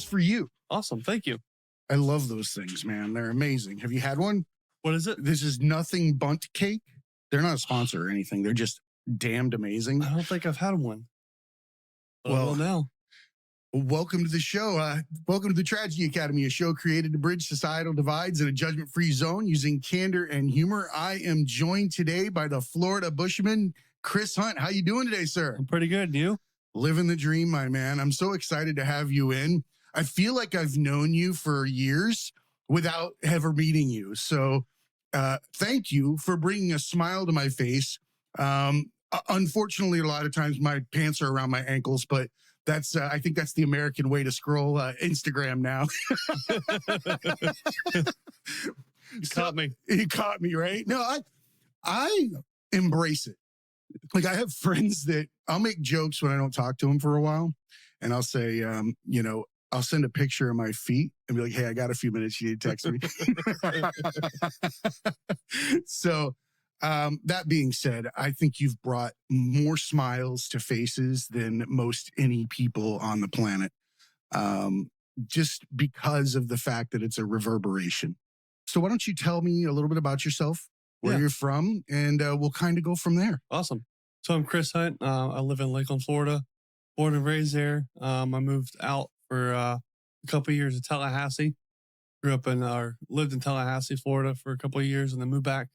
just for you. Awesome. Thank you. I love those things, man. They're amazing. Have you had one? What is it? This is Nothing Bunt Cake. They're not a sponsor or anything. They're just damned amazing. I don't think I've had one. Well, now. Welcome to the show. Welcome to the Tragedy Academy, a show created to bridge societal divides in a judgment-free zone using candor and humor. I am joined today by the Florida Bushman, Chris Hunt. How you doing today, sir? I'm pretty good. And you? Living the dream, my man. I'm so excited to have you in. I feel like I've known you for years without ever meeting you. So thank you for bringing a smile to my face. Unfortunately, a lot of times my pants are around my ankles, but that's I think that's the American way to scroll Instagram now. You caught me. You caught me, right? No, I embrace it. Like, I have friends that I'll make jokes when I don't talk to them for a while, and I'll say, I'll send a picture of my feet and be like, "Hey, I got a few minutes. You need to text me." So. That being said, I think you've brought more smiles to faces than most any people on the planet, just because of the fact that it's a reverberation. So why don't you tell me a little bit about yourself, where you're from, and we'll kind of go from there. Awesome. So I'm Chris Hunt. I live in Lakeland, Florida, born and raised there. I moved out for a couple of years to Tallahassee. Lived in Tallahassee, Florida for a couple of years, and then moved back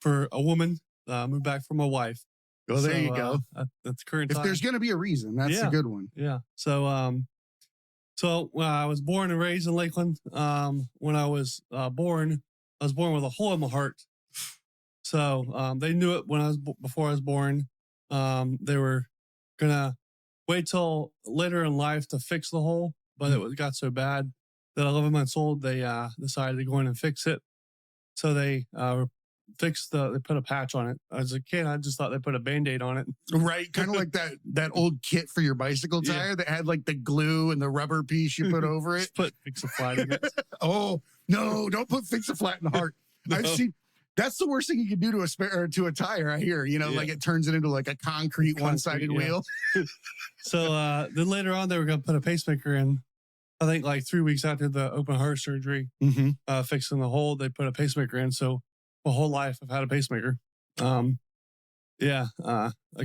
for a woman, moved back for my wife. Well, there you go. That's current If time. there's going to be a reason, that's a good one. Yeah. So when I was born and raised in Lakeland, when I was born with a hole in my heart. So they knew it before I was born. They were gonna wait till later in life to fix the hole, but it got so bad that 11 months old, they decided to go in and fix it. So they they put a patch on it. As a kid, I just thought they put a Band-Aid on it. Right. Kind of like that old kit for your bicycle tire that had like the glue and the rubber piece you put over it. Just put Fix-A-Flat in it. Oh, no, don't put Fix-A-Flat in the heart. No. I've seen that's the worst thing you can do to a tire, I hear. Like it turns it into like a concrete one-sided wheel. So then later on, they were going to put a pacemaker in. I think like 3 weeks after the open heart surgery, fixing the hole, they put a pacemaker in. So my whole life I've had a pacemaker. I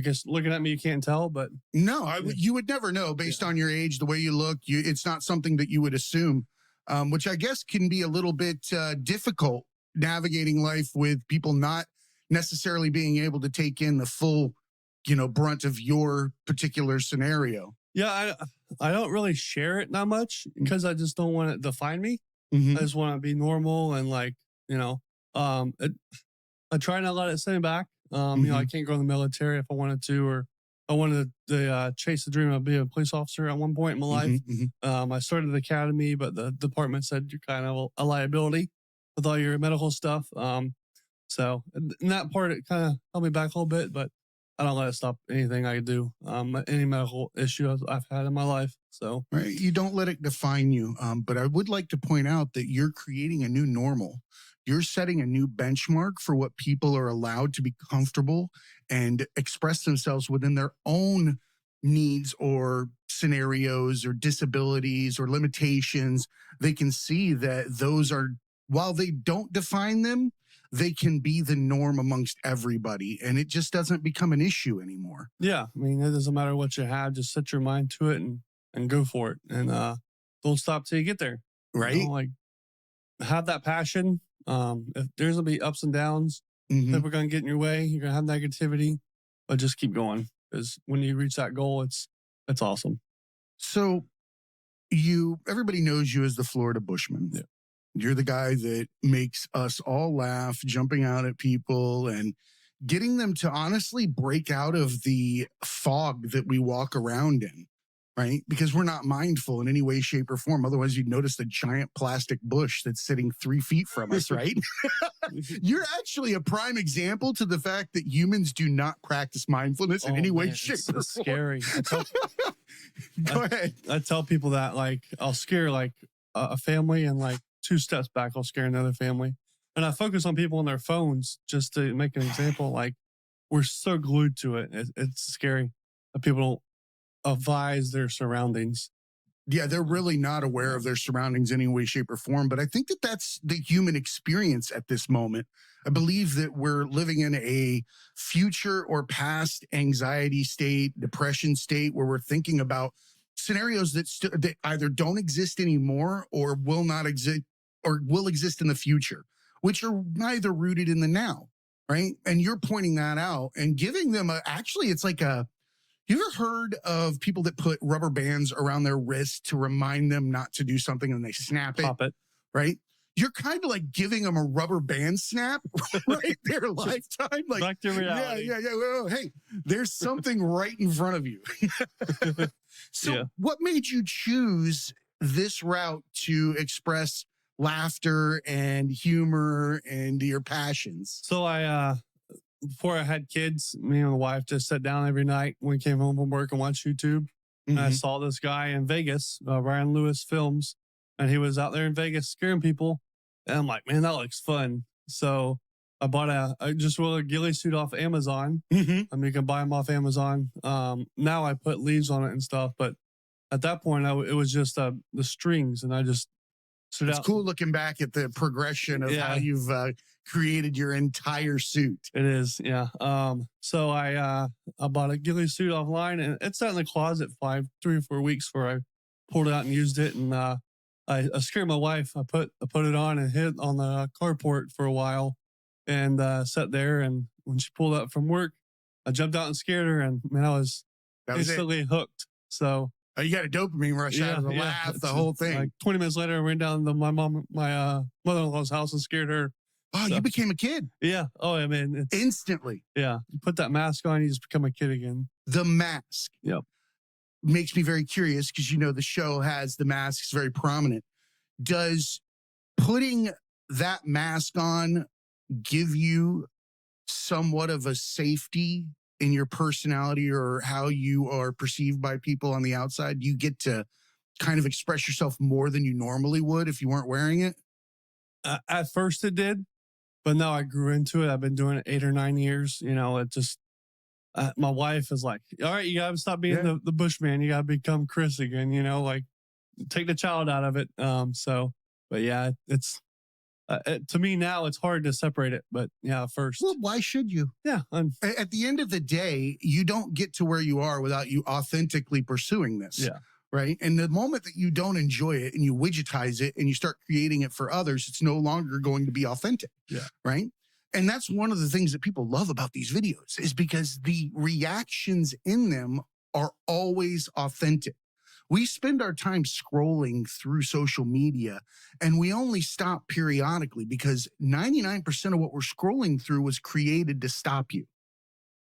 guess looking at me, you can't tell, but no, you would never know based on your age, the way you look. It's not something that you would assume, which I guess can be a little bit difficult navigating life with people not necessarily being able to take in the full, brunt of your particular scenario. Yeah, I don't really share it that much because I just don't want it to define me. I just want to be normal and I try not to let it set me back. I can't go in the military if I wanted to, or I wanted to chase the dream of being a police officer at one point in my life. I started the academy, but the department said you're kind of a liability with all your medical stuff. So in that part, it kind of held me back a little bit, but I don't let it stop anything I do, any medical issue I've had in my life. So right. You don't let it define you. But I would like to point out that you're creating a new normal. You're setting a new benchmark for what people are allowed to be comfortable and express themselves within their own needs or scenarios or disabilities or limitations. They can see that those are, while they don't define them, they can be the norm amongst everybody. And it just doesn't become an issue anymore. Yeah. I mean, it doesn't matter what you have. Just set your mind to it and go for it. And don't stop till you get there. Right. Have that passion. If there's gonna be ups and downs, people are gonna get in your way. You're gonna have negativity, but just keep going, because when you reach that goal, it's awesome. So everybody knows you as the Florida Bushman. Yeah. You're the guy that makes us all laugh, jumping out at people and getting them to honestly break out of the fog that we walk around in. Right? Because we're not mindful in any way, shape, or form. Otherwise, you'd notice the giant plastic bush that's sitting 3 feet from us, right? You're actually a prime example to the fact that humans do not practice mindfulness in any way, shape, or form. It's scary. Go ahead. I tell people that, I'll scare a family, and 2 steps back, I'll scare another family. And I focus on people on their phones just to make an example. We're so glued to it. It's scary that people don't advise their surroundings. Yeah, they're really not aware of their surroundings in any way, shape, or form. But I think that that's the human experience at this moment. I believe that we're living in a future or past anxiety state, depression state, where we're thinking about scenarios that either don't exist anymore or will not exist or will exist in the future, which are neither rooted in the now, right? And you're pointing that out and giving them actually, it's like a, you ever heard of people that put rubber bands around their wrist to remind them not to do something and they snap it, Pop it. right? You're kind of like giving them a rubber band snap, right? Their lifetime. Like, Back to reality. yeah. Well, hey, there's something right in front of you. So, Yeah. what made you choose this route to express laughter and humor and your passions? So before I had kids, me and my wife just sat down every night when we came home from work and watched YouTube. And I Mhm. saw this guy in Vegas, Ryan Lewis Films, and he was out there in Vegas scaring people. And I'm like, man, that looks fun. So I bought I just wrote a ghillie suit off Amazon. Mhm. I mean, you can buy them off Amazon. Now I put leaves on it and stuff, but at that point, it was just the strings, and I just stood It's out. cool looking back at the progression of how Yeah. you've created your entire suit. It is, yeah. So I bought a ghillie suit offline, and it sat in the closet 3 or 4 weeks before I pulled it out and used it. And I scared my wife. I put it on and hid on the carport for a while, and sat there. And when she pulled up from work, I jumped out and scared her, and man, I was That was it. instantly hooked. So You got a dopamine rush out of the laugh, the it's, whole thing. Like 20 minutes later, I ran down to my mother-in-law's house and scared her. Oh, So- you became a kid Yeah. Oh, I mean, it's instantly. yeah. You put that mask on, you just become a kid again. The mask. Yep. Makes me very curious because the show has the masks very prominent. Does putting that mask on give you somewhat of a safety in your personality or how you are perceived by people on the outside? You get to kind of express yourself more than you normally would if you weren't wearing it? At first, it did, but now I grew into it. I've been doing it 8 or 9 years. It just my wife is like, "All right, you gotta stop being Yeah. the Bushman. You gotta become Chris again. Like take the child out of it." But yeah, it's to me now it's hard to separate it. But yeah, at first, Well, why should you? yeah, At the end of the day, you don't get to where you are without you authentically pursuing this. Yeah. Right. And the moment that you don't enjoy it and you widgetize it and you start creating it for others, it's no longer going to be authentic. Yeah. Right. And that's one of the things that people love about these videos is because the reactions in them are always authentic. We spend our time scrolling through social media and we only stop periodically because 99% of what we're scrolling through was created to stop you.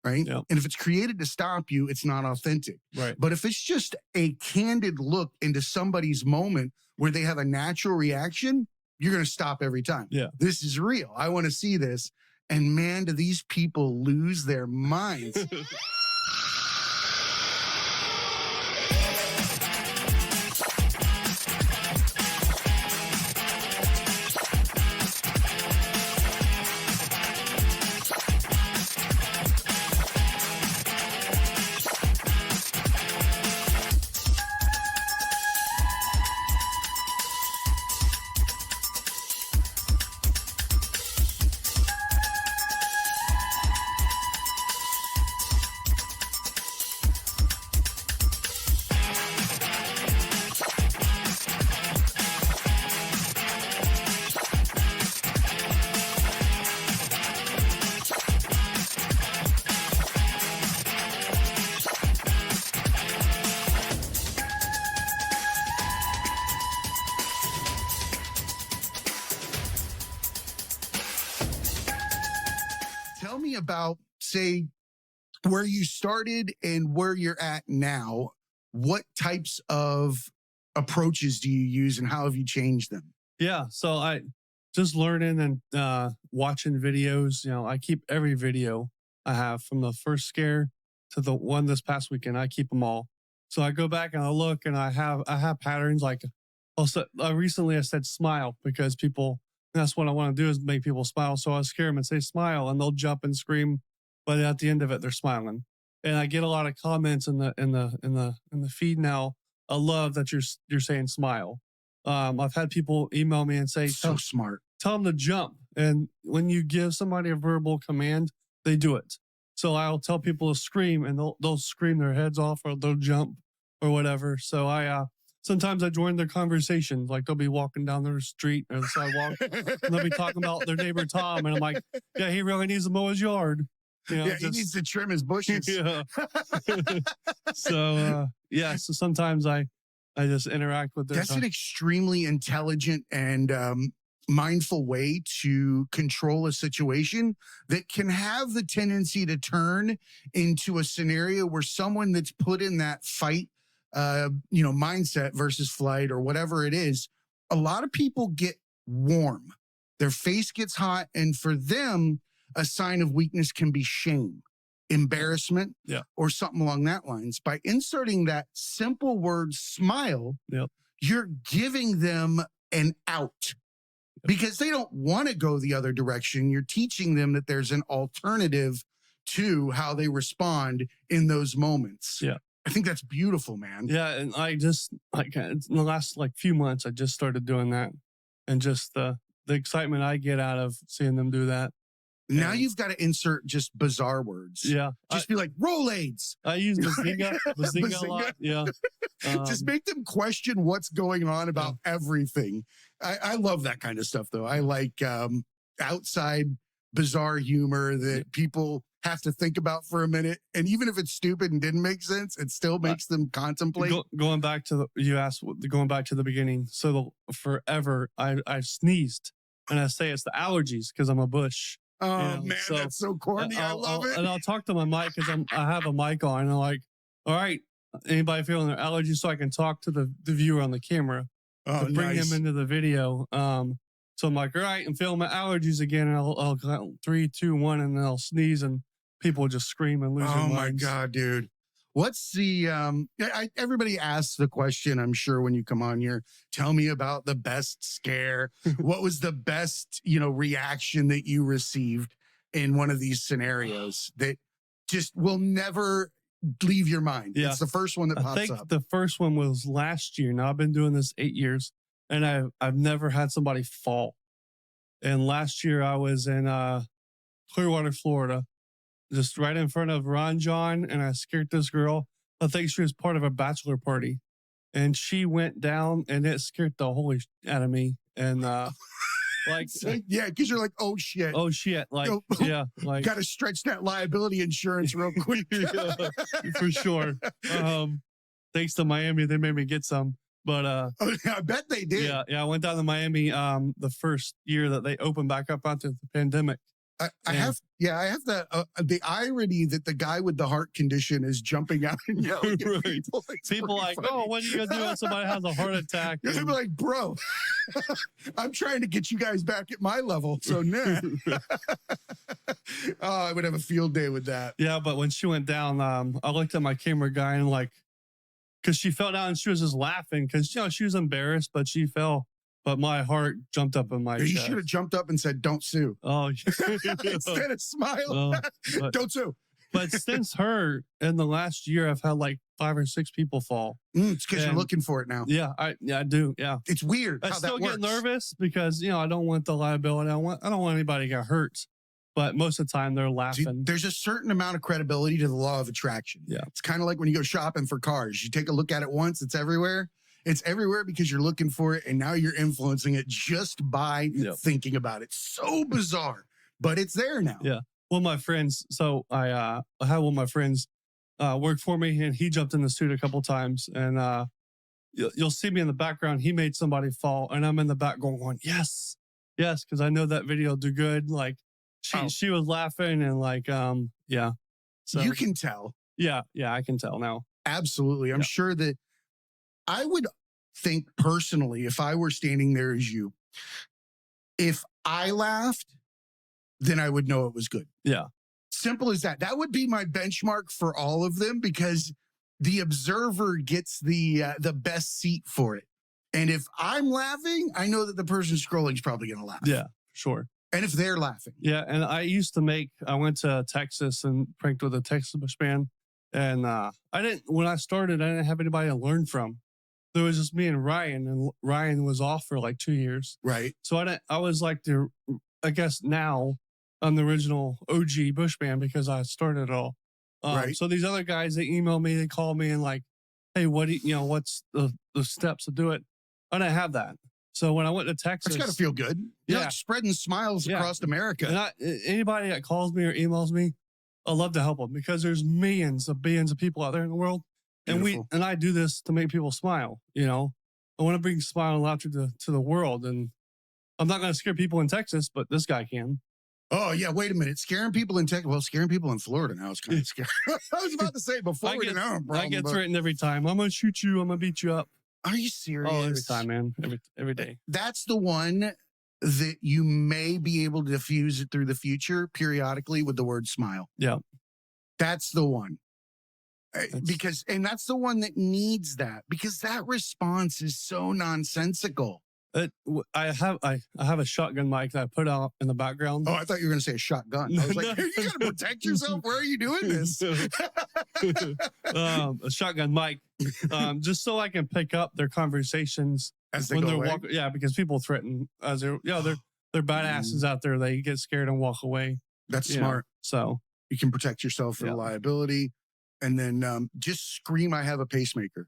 Right. Yep. And if it's created to stop you, it's not authentic. right. But if it's just a candid look into somebody's moment where they have a natural reaction, you're going to stop every time. Yeah. This is real. I want to see this. And man, do these people lose their minds. Tell me about, say, where you started and where you're at now. What types of approaches do you use and how have you changed them? Yeah. So I just learning and watching videos. I keep every video I have from the first scare to the one this past weekend. I keep them all. So I go back and I look and I have patterns like also recently I said smile because that's what I want to do is make people smile. So I scare them and say smile and they'll jump and scream, but at the end of it they're smiling. And I get a lot of comments in the feed now I love that you're saying smile. I've had people email me and say, So smart. tell them to jump. And when you give somebody a verbal command, they do it. So I'll tell people to scream, and they'll scream their heads off, or they'll jump or whatever. So sometimes I join their conversations. Like they'll be walking down their street or the sidewalk, and they'll be talking about their neighbor Tom, and I'm like, yeah, he really needs to mow his yard. Yeah, he needs to trim his bushes. Yeah. So so sometimes I just interact with their. That's an extremely intelligent and mindful way to control a situation that can have the tendency to turn into a scenario where someone that's put in that fight, mindset versus flight or whatever it is, a lot of people get warm. Their face gets hot, and for them, a sign of weakness can be shame, embarrassment, or something along that lines. By inserting that simple word smile, you're giving them an out because they don't want to go the other direction. You're teaching them that there's an alternative to how they respond in those moments. Yeah. I think that's beautiful, man. Yeah. And I just, in the last few months, I just started doing that. And just the excitement I get out of seeing them do that. Now you've got to insert just bizarre words. Yeah. Just be like, Rolades. I use Bazinga a lot. Yeah. Just make them question what's going on about everything. I love that kind of stuff, though. I like outside bizarre humor that people have to think about for a minute. And even if it's stupid and didn't make sense, it still makes them contemplate. Going back to going back to the beginning. So forever, I sneezed, and I say it's the allergies because I'm a Bush. Oh, man, that's so corny. I love it. And I'll talk to my mic because I have a mic on. And I'm like, all right, anybody feeling their allergies, so I can talk to the viewer on the camera to bring him into the video. So I'm like, all right, I'm feeling my allergies again. And I'll count 3, 2, 1, and then I'll sneeze, and people just scream and lose their minds. Oh, my God, dude. What's the, everybody asks the question, I'm sure, when you come on here, tell me about the best scare. What was the best, reaction that you received in one of these scenarios that just will never leave your mind? Yeah. It's the first one that pops up. I think the first one was last year. Now I've been doing this 8 years, and I've never had somebody fall. And last year I was in Clearwater, Florida, just right in front of Ron John, and I scared this girl. I think she was part of a bachelor party, and she went down, and it scared the holy out of me. And yeah, because you're like, oh shit, like got to stretch that liability insurance real quick. For sure. Thanks to Miami, they made me get some. But I bet they did. Yeah, I went down to Miami the first year that they opened back up after the pandemic. I have the irony that the guy with the heart condition is jumping out and yelling at people. People like, funny. Oh, what are you gonna do when somebody has a heart attack? You're gonna be like, bro, I'm trying to get you guys back at my level. So nah. I would have a field day with that. Yeah, but when she went down, I looked at my camera guy and because she fell down and she was just laughing because she was embarrassed, but she fell. But my heart jumped up in my chest. You should have jumped up and said, don't sue. Oh, instead of smile. Don't sue. But since her, in the last year, I've had like 5 or 6 people fall. It's because you're looking for it now. Yeah, I do. Yeah. It's weird. I still get nervous because, I don't want the liability. I don't want anybody to get hurt. But most of the time they're laughing. There's a certain amount of credibility to the law of attraction. Yeah. It's kind of like when you go shopping for cars. You take a look at it once, it's everywhere. It's everywhere because you're looking for it, and now you're influencing it just by thinking about it. So bizarre, but it's there now. Yeah. Well, my friends, so I had one of my friends work for me, and he jumped in the suit a couple times, and you'll see me in the background. He made somebody fall, and I'm in the back going, yes, because I know that video will do good. Like she was laughing and yeah. So you can tell. Yeah, I can tell now. Absolutely. I'm sure that I would think personally, if I were standing there as you, if I laughed, then I would know it was good. Yeah. Simple as that. That would be my benchmark for all of them because the observer gets the best seat for it. And if I'm laughing, I know that the person scrolling is probably going to laugh. Yeah, sure. And if they're laughing. Yeah. And I went to Texas and pranked with a Texas Bushman. And when I started, I didn't have anybody to learn from. there was just me and Ryan, and Ryan was off for like 2 years. Right. So I was like I guess now I'm the original OG Bushman because I started it all. Right. So these other guys, they email me, they call me and like, hey, what's the steps to do it? I didn't have that. So when I went to Texas, It's got to feel good. You're Yeah. like spreading smiles Yeah. across America. and anybody that calls me or emails me, I love to help them because there's millions of billions of people out there in the world. Beautiful. And I do this to make people smile. You know, I want to bring smile and laughter to the world. And I'm not going to scare people in Texas, but this guy can. Oh, yeah. Wait a minute. Scaring people in Texas. Well, scaring people in Florida now is kind of scary. I was about to say before we didn't have a problem. I get threatened every time. I'm going to shoot you. I'm going to beat you up. Are you serious? Oh, every time, man. Every day. That's the one that you may be able to diffuse it through the future periodically with the word smile. Yeah. That's the one. And that's the one that needs that because that response is so nonsensical. I have a shotgun mic that I put out in the background. Oh, I thought you were going to say a shotgun. I was like, you got to protect yourself. Where are you doing this? A shotgun mic, just so I can pick up their conversations As they when go they're away? walking. Yeah, because people threaten as they're badasses out there. They get scared and walk away. That's you know, smart. So You can protect yourself from Yeah. liability. And then just scream, I have a pacemaker.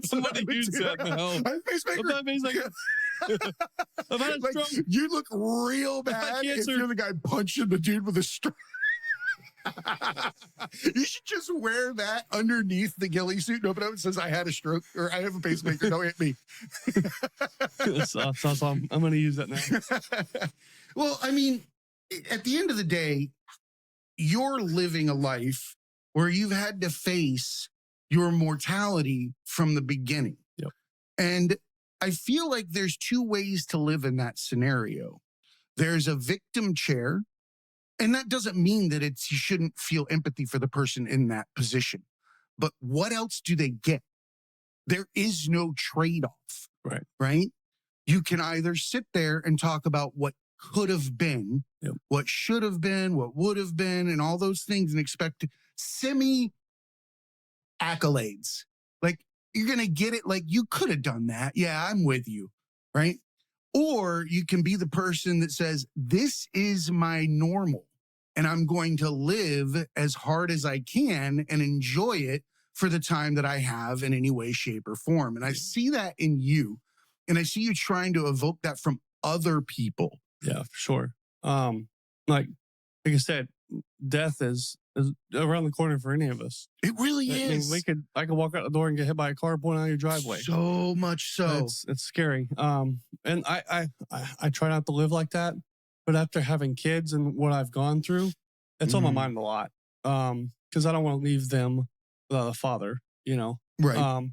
Somebody used that now. I have a pacemaker. I've had a Like, stroke. you look real bad if cancer. you're the guy punching the dude with a stroke. You should just wear that underneath the ghillie suit. No, but it says I had a stroke or I have a pacemaker. Don't hit me. That's awesome. I'm going to use that now. Well, I mean, at the end of the day, you're living a life where you've had to face your mortality from the beginning. Yep. And I feel like there's two ways to live in that scenario. There's a victim chair, and that doesn't mean that you shouldn't feel empathy for the person in that position. But what else do they get? There is no trade-off. Right. Right? You can either sit there and talk about what could have been, Yep. what should have been, what would have been, and all those things and expect semi accolades. Like you're going to get it like you could have done that. Yeah, I'm with you. Right. Or you can be the person that says, this is my normal and I'm going to live as hard as I can and enjoy it for the time that I have in any way, shape, or form. And I see that in you. And I see you trying to evoke that from other people. Yeah, for sure. Like I said, death is around the corner for any of us. It really I mean, is. I could walk out the door and get hit by a car pulling out your driveway. So much so. It's scary. And I try not to live like that, but after having kids and what I've gone through, it's on my Mhm. mind a lot. Because I don't want to leave them without a father. You know. Right.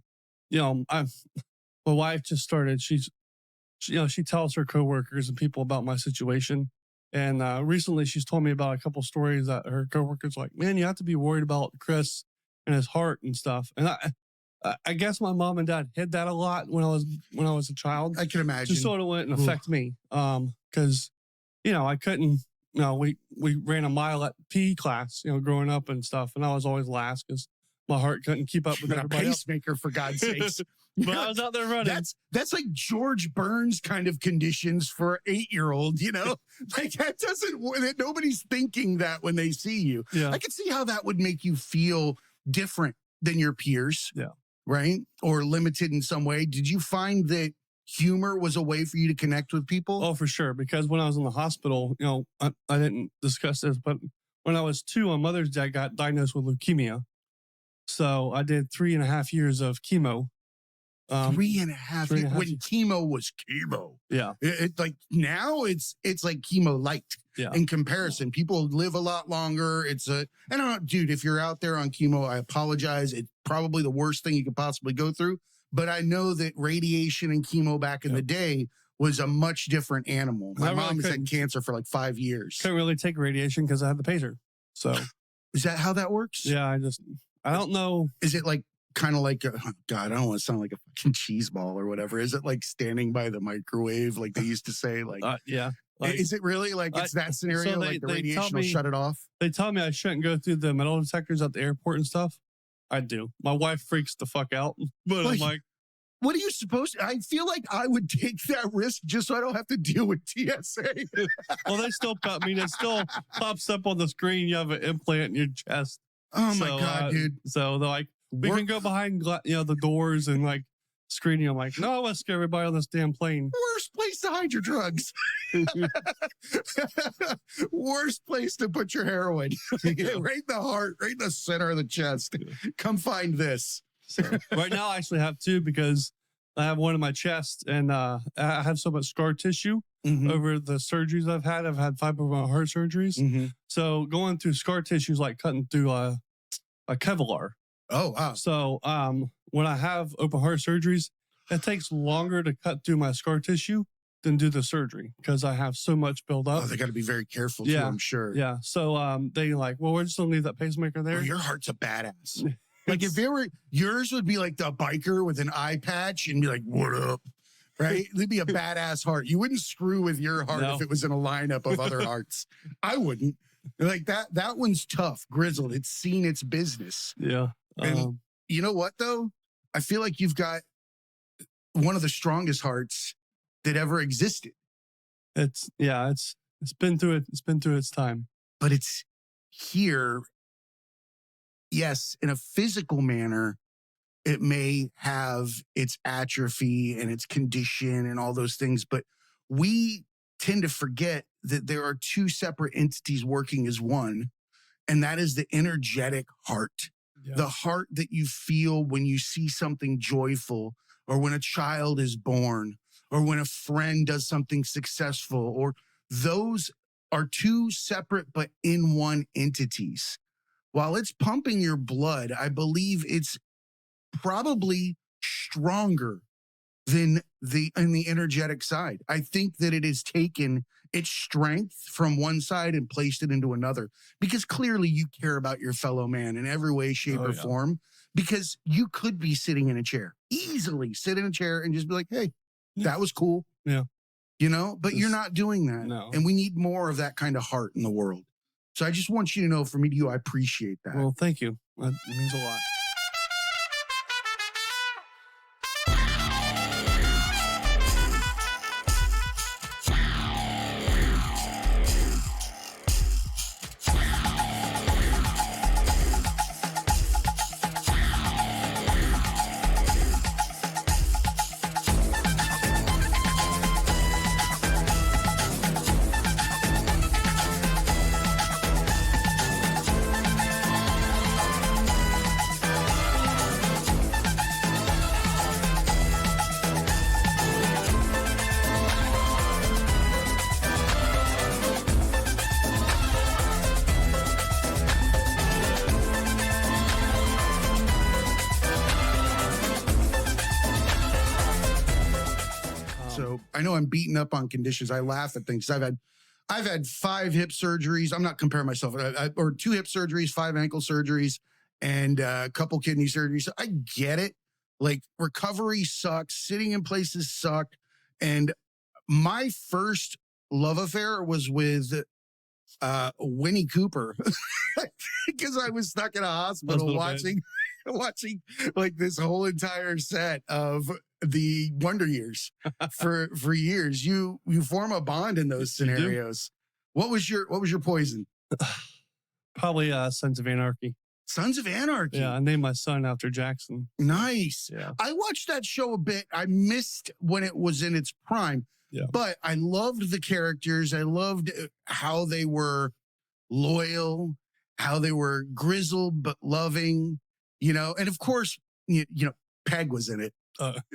My wife just started. She tells her coworkers and people about my situation. And recently she's told me about a couple stories that her coworkers like, man, you have to be worried about Chris and his heart and stuff. And I guess my mom and dad hid that a lot when I was a child. I can imagine. Just so it wouldn't affect me. Because, I couldn't, we ran a mile at PE class, growing up and stuff. And I was always last because my heart couldn't keep up with You're a everybody else. pacemaker, for God's sakes. But I was out there running. That's like George Burns kind of conditions for an 8-year-old, like that nobody's thinking that when they see you. Yeah. I could see how that would make you feel different than your peers. Yeah. Right. Or limited in some way. Did you find that humor was a way for you to connect with people? Oh, for sure. Because when I was in the hospital, I didn't discuss this, but when I was 2, my mother's dad got diagnosed with leukemia. So I did 3.5 years of chemo. 3.5 years when chemo was chemo. Yeah. It like now it's like chemo light. Yeah. In comparison, people live a lot longer. And I don't know, dude, if you're out there on chemo, I apologize. It's probably the worst thing you could possibly go through. But I know that radiation and chemo back in the day was a much different animal. My mom has had cancer for like 5 years. Couldn't really take radiation because I had the pacer. So is that how that works? Yeah, I don't know. Is it like kind of like, God, I don't want to sound like a fucking cheese ball or whatever. Is it like standing by the microwave like they used to say? Like, yeah. Is it really like it's that scenario? So like the radiation will shut it off? They tell me I shouldn't go through the metal detectors at the airport and stuff. I do. My wife freaks the fuck out, but I'm like, what are you supposed to? I feel like I would take that risk just so I don't have to deal with TSA. Well, they still, I mean, it still pops up on the screen. You have an implant in your chest. Oh my God, dude. So they're like, we can go behind, the doors and like screening. I'm like, no, let's get everybody on this damn plane. Worst place to hide your drugs. Worst place to put your heroin. Right in the heart, right in the center of the chest. Come find this. So right now I actually have two because I have one in my chest and I have so much scar tissue over the surgeries I've had. I've had 5 of my heart surgeries. So going through scar tissue is like cutting through a Kevlar. Oh, wow. So when I have open heart surgeries, it takes longer to cut through my scar tissue than do the surgery because I have so much build up. Oh, they got to be very careful too, I'm sure. Yeah. So they like, well, we're just gonna leave that pacemaker there. Oh, your heart's a badass. Like if it were, yours would be like the biker with an eye patch and be like, what up? Right? It'd be a badass heart. You wouldn't screw with your heart if it was in a lineup of other hearts. I wouldn't. Like that one's tough, grizzled. It's seen its business. Yeah. And you know what though? I feel like you've got one of the strongest hearts that ever existed. It's been through it. It's been through its time. But it's here. Yes, in a physical manner, it may have its atrophy and its condition and all those things, but we tend to forget that there are two separate entities working as one, and that is the energetic heart. Yeah. The heart that you feel when you see something joyful, or when a child is born, or when a friend does something successful, or those are two separate but in one entities. While it's pumping your blood, I believe it's probably stronger than the energetic side. I think that it has taken its strength from one side and placed it into another, because clearly you care about your fellow man in every way, shape, or form, because you could be sitting in a chair, easily sit in a chair and just be like, hey, that was cool. Yeah. But you're not doing that. No. And we need more of that kind of heart in the world. So I just want you to know, from me to you, I appreciate that. Well, thank you. That means a lot. So I know I'm beating up on conditions. I laugh at things. I've had 5 hip surgeries. I'm not comparing myself, or 2 hip surgeries, 5 ankle surgeries, and a couple kidney surgeries. So I get it. Like, recovery sucks. Sitting in places suck. And my first love affair was with Winnie Cooper, because I was stuck in a hospital watching like this whole entire set of the Wonder Years for years. You form a bond in those scenarios. What was your poison? Probably Sons of Anarchy. Sons of Anarchy. Yeah, I named my son after Jackson. Nice. Yeah. I watched that show a bit. I missed when it was in its prime. Yeah. But I loved the characters. I loved how they were loyal, how they were grizzled but loving, and of course, Peg was in it.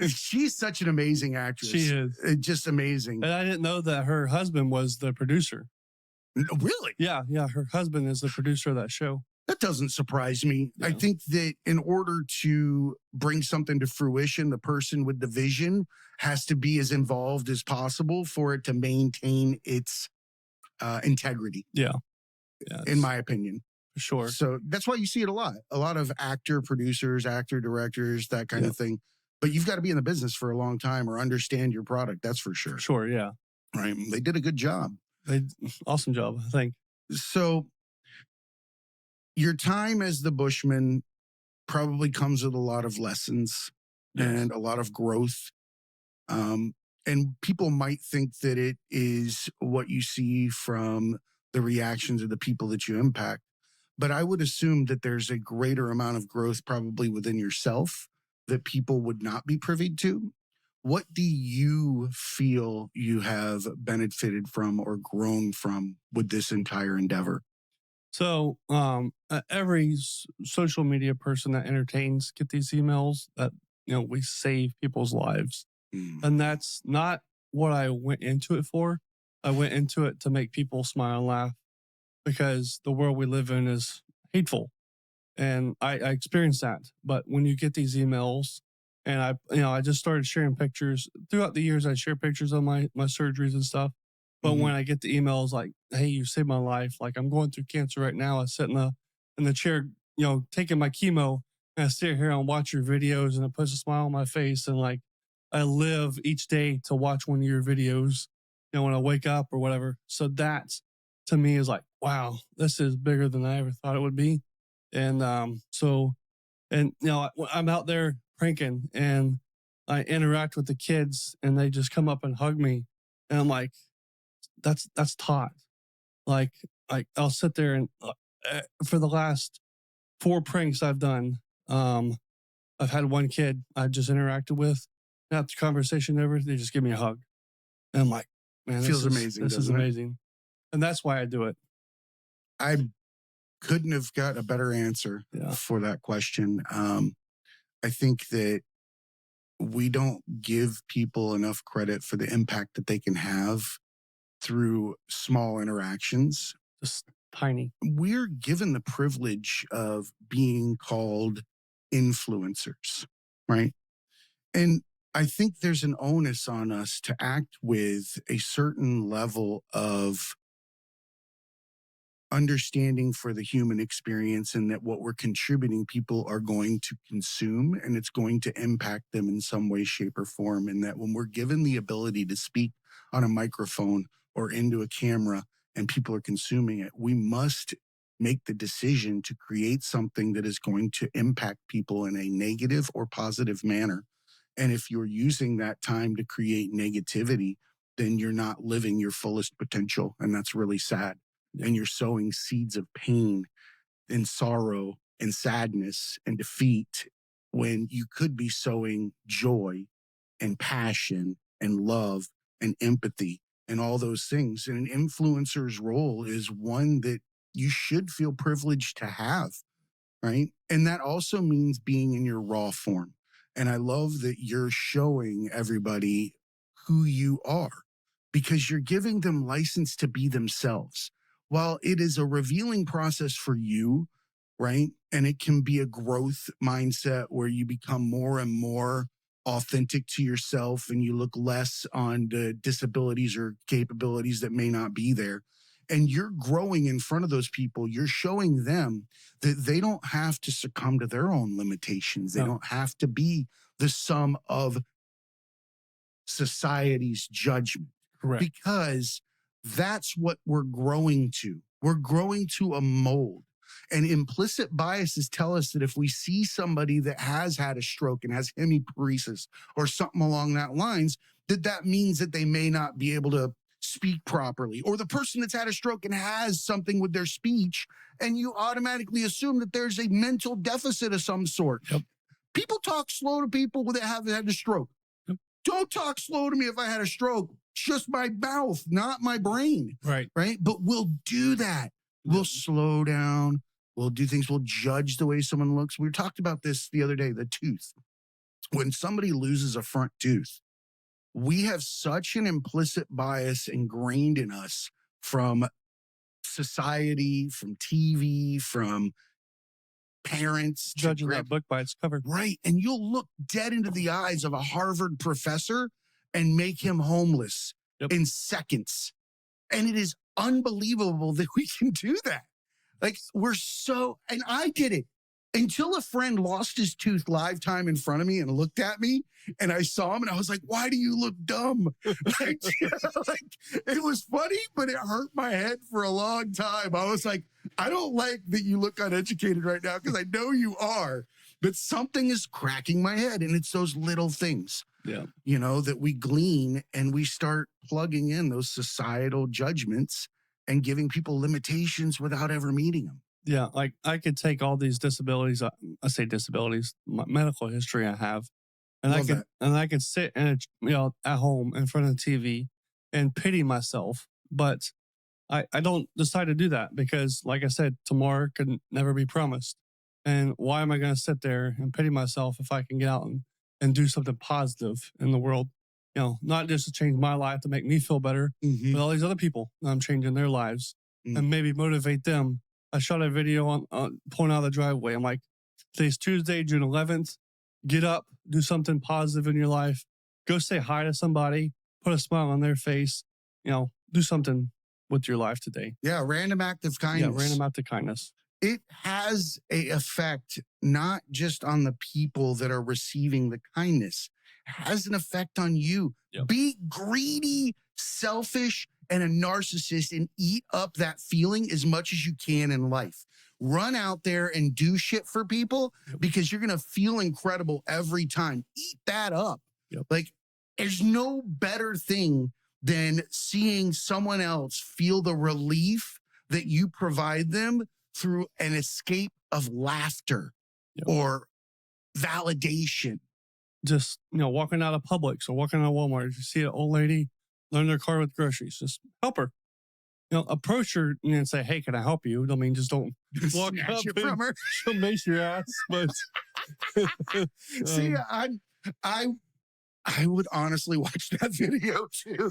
She's such an amazing actress. She is. Just amazing. And I didn't know that her husband was the producer. Really? Yeah. Her husband is the producer of that show. That doesn't surprise me. Yeah. I think that in order to bring something to fruition, the person with the vision has to be as involved as possible for it to maintain its integrity. Yeah. In my opinion. For sure. So that's why you see it a lot of actor producers, actor directors, that kind of thing. But you've got to be in the business for a long time or understand your product. That's for sure. Sure. Yeah. Right. They did a good job. Awesome job, I think. So your time as the Bushman probably comes with a lot of lessons. Yes. and a lot of growth. Um, and people might think that it is what you see from the reactions of the people that you impact. But I would assume that there's a greater amount of growth probably within yourself that people would not be privy to. What do you feel you have benefited from or grown from with this entire endeavor? So, every social media person that entertains get these emails that, we save people's lives. Mm. And that's not what I went into it for. I went into it to make people smile and laugh because the world we live in is hateful. And I experienced that. But when you get these emails, and I just started sharing pictures throughout the years. I share pictures of my surgeries and stuff. But Mhm. when I get the emails like, "Hey, you saved my life," like I'm going through cancer right now. I sit in the chair, taking my chemo, and I sit here and watch your videos, and it puts a smile on my face. And like, I live each day to watch one of your videos, when I wake up or whatever. So that to me is like, wow, this is bigger than I ever thought it would be. And I'm out there pranking and I interact with the kids and they just come up and hug me. And I'm like, that's taught. Like, I'll sit there and for the last 4 pranks I've done, I've had one kid I just interacted with. And after conversation over, they just give me a hug. And I'm like, man, Feels amazing, this is doesn't it? amazing. And that's why I do it. I couldn't have got a better answer Yeah. for that question. I think that we don't give people enough credit for the impact that they can have through small interactions. Just tiny. We're given the privilege of being called influencers, right? And I think there's an onus on us to act with a certain level of understanding for the human experience, and that what we're contributing people are going to consume and it's going to impact them in some way, shape, or form. And that when we're given the ability to speak on a microphone or into a camera and people are consuming it, we must make the decision to create something that is going to impact people in a negative or positive manner. And if you're using that time to create negativity, then you're not living your fullest potential. And that's really sad. Yeah. And you're sowing seeds of pain and sorrow and sadness and defeat when you could be sowing joy and passion and love and empathy and all those things. And an influencer's role is one that you should feel privileged to have, right? And that also means being in your raw form. And I love that you're showing everybody who you are because you're giving them license to be themselves. While it is a revealing process for you, right? And it can be a growth mindset where you become more and more authentic to yourself and you look less on the disabilities or capabilities that may not be there. And you're growing in front of those people. You're showing them that they don't have to succumb to their own limitations. They No. don't have to be the sum of society's judgment, Correct. because that's what we're growing to. We're growing to a mold. And implicit biases tell us that if we see somebody that has had a stroke and has hemiparesis or something along that lines, that means that they may not be able to speak properly, or the person that's had a stroke and has something with their speech, and you automatically assume that there's a mental deficit of some sort. Yep. People talk slow to people that have had a stroke. Yep. Don't talk slow to me if I had a stroke. It's just my mouth, not my brain. Right. Right. But we'll do that. We'll slow down. We'll do things. We'll judge the way someone looks. We talked about this the other day, the tooth. When somebody loses a front tooth, we have such an implicit bias ingrained in us from society, from TV, from parents, Judging that book by its cover. right. And you'll look dead into the eyes of a Harvard professor and make him homeless in seconds. And it is unbelievable that we can do that. Like, and I did it until a friend lost his tooth live time in front of me and looked at me and I saw him and I was like, why do you look dumb? Like, it was funny, but it hurt my head for a long time. I was like, I don't like that you look uneducated right now because I know you are. but something is cracking my head. And it's those little things, Yeah. that we glean and we start plugging in those societal judgments and giving people limitations without ever meeting them. Yeah. Like I could take all these disabilities, I say disabilities, my medical history I have, and Love that. I could sit and, at home in front of the TV and pity myself. But I don't decide to do that because, like I said, tomorrow can never be promised. And why am I going to sit there and pity myself if I can get out and do something positive in the world? Not just to change my life to make me feel better, but all these other people I'm changing their lives and maybe motivate them. I shot a video on pulling out of the driveway. I'm like, today's Tuesday, June 11th. Get up, do something positive in your life. Go say hi to somebody, put a smile on their face. Do something with your life today. Yeah, random act of kindness. Yeah, random act of kindness. It has a effect not just on the people that are receiving the kindness, it has an effect on you. Yep. Be greedy, selfish, and a narcissist and eat up that feeling as much as you can in life. Run out there and do shit for people because you're going to feel incredible every time. Eat that up. Yep. Like, there's no better thing than seeing someone else feel the relief that you provide them through an escape of laughter or validation. Just, walking out of Publix or walking out of Walmart, if you see an old lady loading their car with groceries, just help her. Approach her and say, "Hey, can I help you?" I mean, just don't walk Snatch up it from her. She'll mace your ass. But see, I would honestly watch that video too.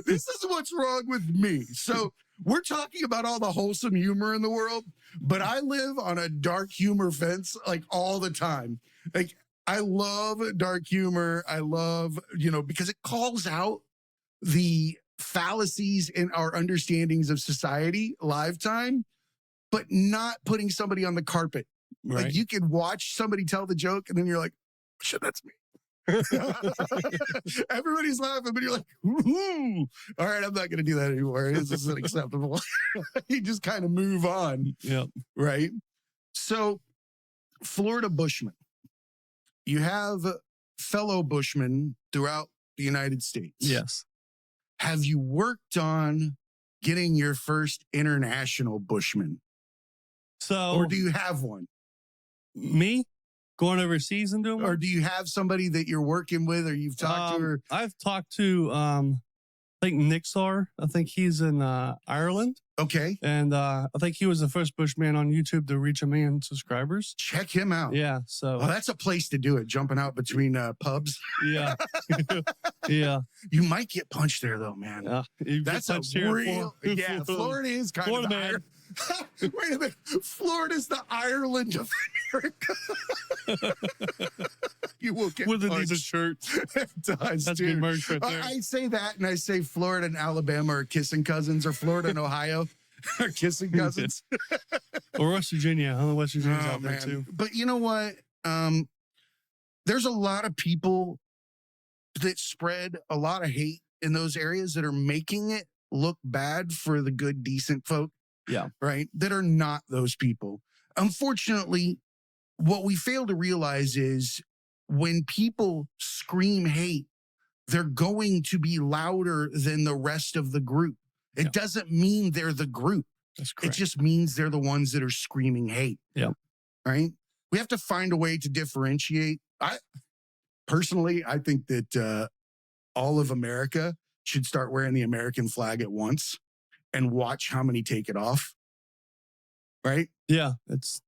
This is what's wrong with me. So we're talking about all the wholesome humor in the world, but I live on a dark humor fence like all the time. Like I love dark humor. I love, because it calls out the fallacies in our understandings of society live time, but not putting somebody on the carpet. Right. Like you can watch somebody tell the joke and then you're like, shit, that's me. Everybody's laughing, but you're like, ooh. All right, I'm not going to do that anymore. This isn't acceptable. You just kind of move on. Yeah. Right. So, Florida Bushman, you have fellow Bushmen throughout the United States. Yes. Have you worked on getting your first international Bushman? So, or do you have one? Me? Going overseas and doing Or work? do you have somebody that you're working with or you've talked to? Or I've talked to, I think Nixar. I think he's in Ireland. okay, And I think he was the first Bushman on YouTube to reach 1 million subscribers. check him out. Yeah. So, Well, that's a place to do it, jumping out between pubs. yeah. Yeah. You might get punched there, though, man. Yeah. You get That's a touched here in real, yeah, Florida is kind Florida of the man. Wait a minute. Florida's the Ireland of America. You will get With a punched. decent shirt. It does, That's dude. good merch right there. I say that and I say Florida and Alabama are kissing cousins, or Florida and Ohio are kissing cousins. Or West Virginia. I don't know, West Virginia's Oh, out there man. too. But you know what? There's a lot of people that spread a lot of hate in those areas that are making it look bad for the good, decent folk. Yeah. Right. That are not those people. Unfortunately, what we fail to realize is when people scream hate, they're going to be louder than the rest of the group. It Yeah. doesn't mean they're the group. That's It correct. just means they're the ones that are screaming hate. Yeah. Right. We have to find a way to differentiate. I think that all of America should start wearing the American flag at once and watch how many take it off. Right. Yeah. It's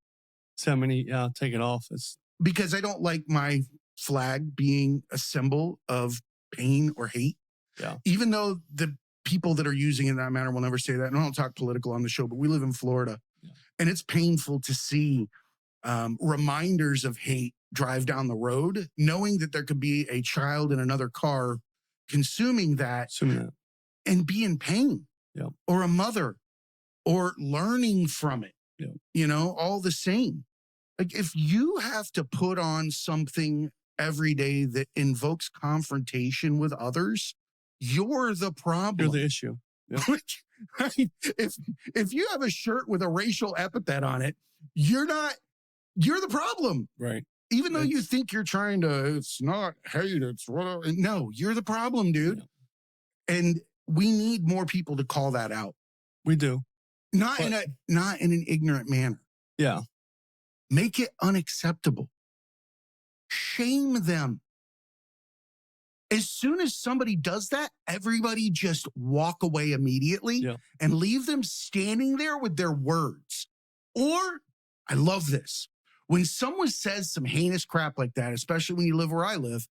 how many take it off. It's Because I don't like my flag being a symbol of pain or hate. Yeah. Even though the people that are using it in that manner will never say that. And I don't talk political on the show, but we live in Florida. Yeah. And it's painful to see reminders of hate drive down the road, knowing that there could be a child in another car consuming that assuming that. and be in pain. Yeah. Or a mother or learning from it. Yeah. All the same. Like if you have to put on something every day that invokes confrontation with others, you're the problem. You're the issue. Yeah. Right? If you have a shirt with a racial epithet on it, you're not you're the problem. Right. Even though you think you're trying to, it's not hate, it's what, no, you're the problem, dude. Yeah. And we need more people to call that out. We do. Not in an ignorant manner. Yeah. Make it unacceptable. Shame them. As soon as somebody does that, everybody just walk away immediately and leave them standing there with their words. Or, I love this. When someone says some heinous crap like that, especially when you live where I live,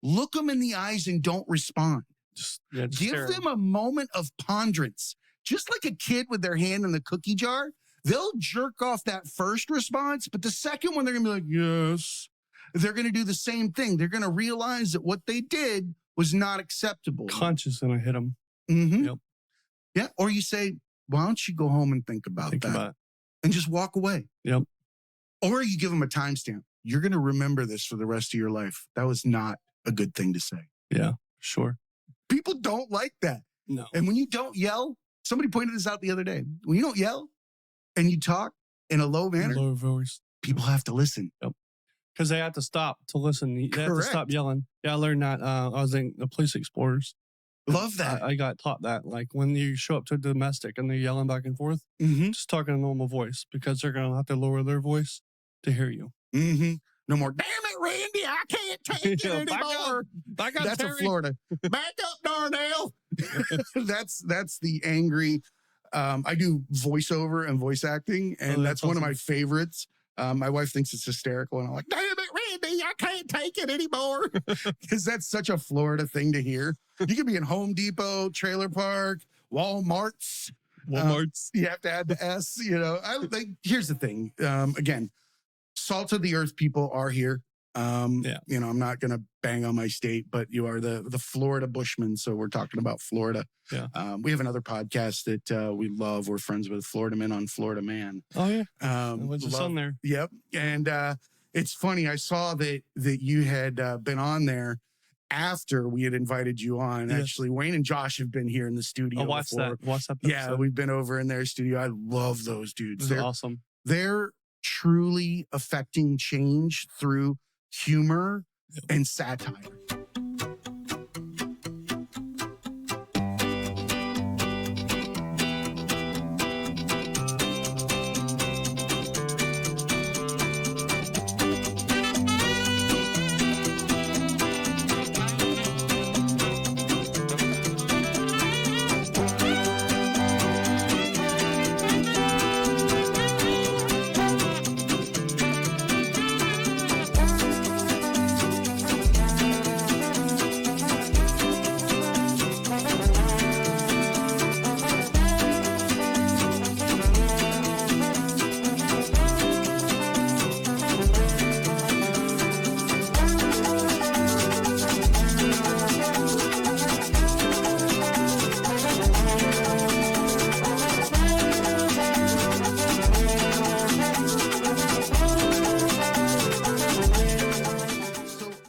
look them in the eyes and don't respond. Just give them a moment of ponderance. Just like a kid with their hand in the cookie jar, they'll jerk off that first response, but the second one, they're going to be like, yes. They're going to do the same thing. They're going to realize that what they did was not acceptable. Conscious, and I hit them. Mm-hmm. Yep. Yeah. Or you say, why don't you go home and think about that and just walk away? Yep. Or you give them a timestamp. You're going to remember this for the rest of your life. That was not a good thing to say. Yeah, sure. People don't like that. No. And when you don't yell, somebody pointed this out the other day. When you don't yell and you talk in a low manner, low voice, people have to listen. Yep. Because they have to stop to listen. They have to stop yelling. Yeah, I learned that. I was in the Police Explorers. Love that. I got taught that. Like when you show up to a domestic and they're yelling back and forth, just talk in a normal voice because they're going to have to lower their voice to hear you. Mm-hmm. No more, damn it, Randy, I can't take it anymore. Back up, that's Terry. In Florida. Back up, Darnell. That's the angry. I do voiceover and voice acting, and that's awesome. One of my favorites. My wife thinks it's hysterical, and I'm like, damn it, Randy, I can't take it anymore. Because that's such a Florida thing to hear. You could be in Home Depot, trailer park, Walmart's. You have to add the S, here's the thing. Again, salt of the earth people are here. I'm not going to bang on my state, but you are the Florida Bushman. So we're talking about Florida. Yeah. We have another podcast that we love. We're friends with Florida Man on Florida Man. Oh yeah. What's the son there? Yep. And it's funny. I saw that you had been on there after we had invited you on. Yes. Actually, Wayne and Josh have been here in the studio. Oh, watch that episode. Yeah, we've been over in their studio. I love those dudes. They're awesome. They're truly affecting change through humor and satire.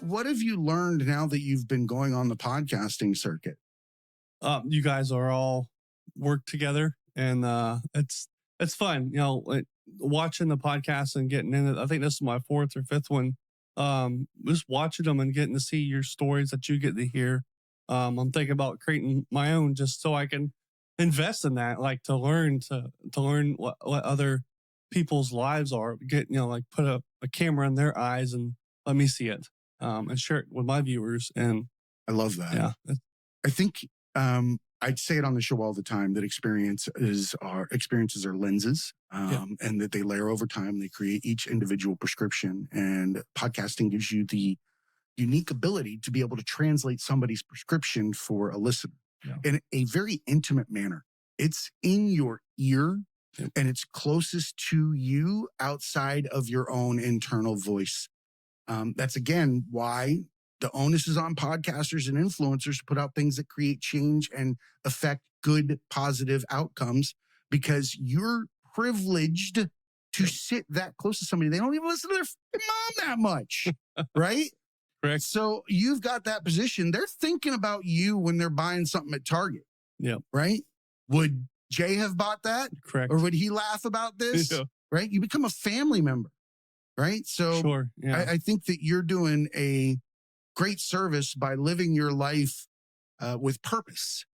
What have you learned now that you've been going on the podcasting circuit? You guys are all work together, and it's fun. Watching the podcast and getting in it. I think this is my fourth or fifth one. Just watching them and getting to see your stories that you get to hear. I'm thinking about creating my own just so I can invest in that, like to learn what other people's lives are. Get put a camera in their eyes and let me see it. And share it with my viewers. And I love that. Yeah. I think I'd say it on the show all the time that experiences are lenses, and that they layer over time. They create each individual prescription, and podcasting gives you the unique ability to be able to translate somebody's prescription for a listener in a very intimate manner. It's in your ear, and it's closest to you outside of your own internal voice. That's again why the onus is on podcasters and influencers to put out things that create change and affect good, positive outcomes, because you're privileged to sit that close to somebody. They don't even listen to their mom that much, right? Correct. So you've got that position. They're thinking about you when they're buying something at Target. Yeah. Right? Would Jay have bought that? Correct. Or would he laugh about this? Yeah. Right? You become a family member. right? So Sure. Yeah. I think that you're doing a great service by living your life with purpose